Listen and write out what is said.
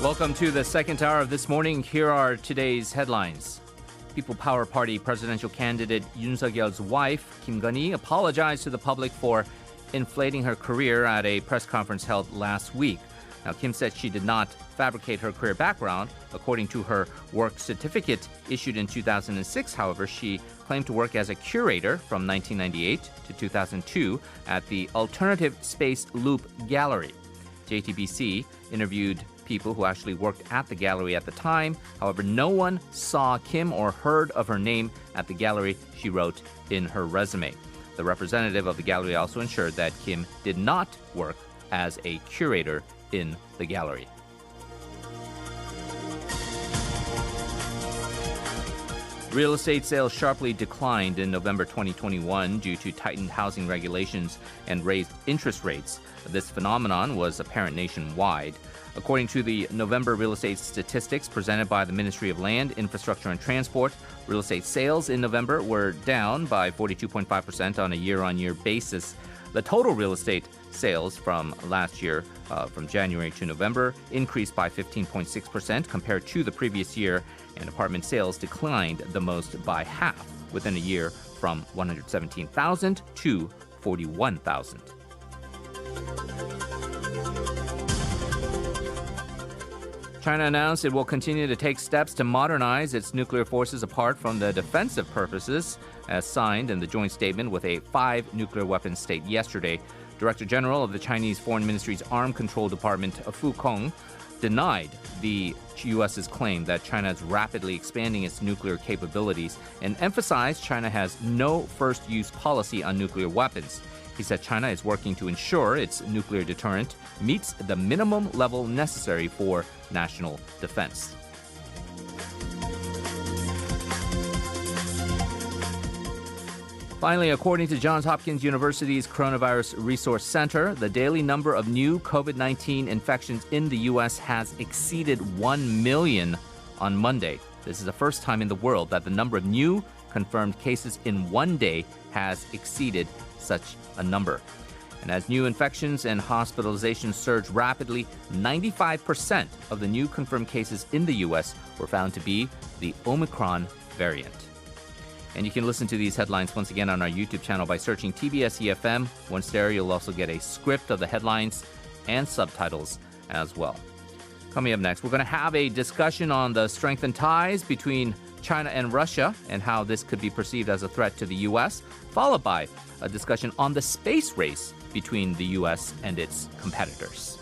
Welcome to the second hour of This Morning. Here are today's headlines. People Power Party presidential candidate Yoon Suk-yeol's wife, Kim Gun-hee, apologized to the public for inflating her career at a press conference held last week. Now, Kim said she did not fabricate her career background. According to her work certificate issued in 2006, however, she claimed to work as a curator from 1998 to 2002 at the Alternative Space Loop Gallery. JTBC interviewed people who actually worked at the gallery at the time. However, no one saw Kim or heard of her name at the gallery, she wrote in her resume. The representative of the gallery also ensured that Kim did not work as a curator in the gallery. Real estate sales sharply declined in November 2021 due to tightened housing regulations and raised interest rates. This phenomenon was apparent nationwide. According to the November real estate statistics presented by the Ministry of Land, Infrastructure and Transport, real estate sales in November were down by 42.5% on a year-on-year basis. The total real estate sales from last year, from January to November, increased by 15.6% compared to the previous year, and apartment sales declined the most by half within a year, from 117,000 to 41,000. China announced it will continue to take steps to modernize its nuclear forces apart from the defensive purposes, as signed in the joint statement with a 5 nuclear weapons state yesterday. Director General of the Chinese Foreign Ministry's Arms Control Department, Fu Kong, denied the U.S.'s claim that China is rapidly expanding its nuclear capabilities and emphasized China has no first-use policy on nuclear weapons. He said China is working to ensure its nuclear deterrent meets the minimum level necessary for national defense. Finally, according to Johns Hopkins University's Coronavirus Resource Center, the daily number of new COVID-19 infections in the U.S. has exceeded 1 million on Monday. This is the first time in the world that the number of new confirmed cases in one day has exceeded such a number. And as new infections and hospitalizations surge rapidly, 95% of the new confirmed cases in the U.S. were found to be the Omicron variant. And you can listen to these headlines once again on our YouTube channel by searching TBS EFM. Once there, you'll also get a script of the headlines and subtitles as well. Coming up next, we're going to have a discussion on the strengthened ties between China and Russia and how this could be perceived as a threat to the U.S., followed by a discussion on the space race between the U.S. and its competitors.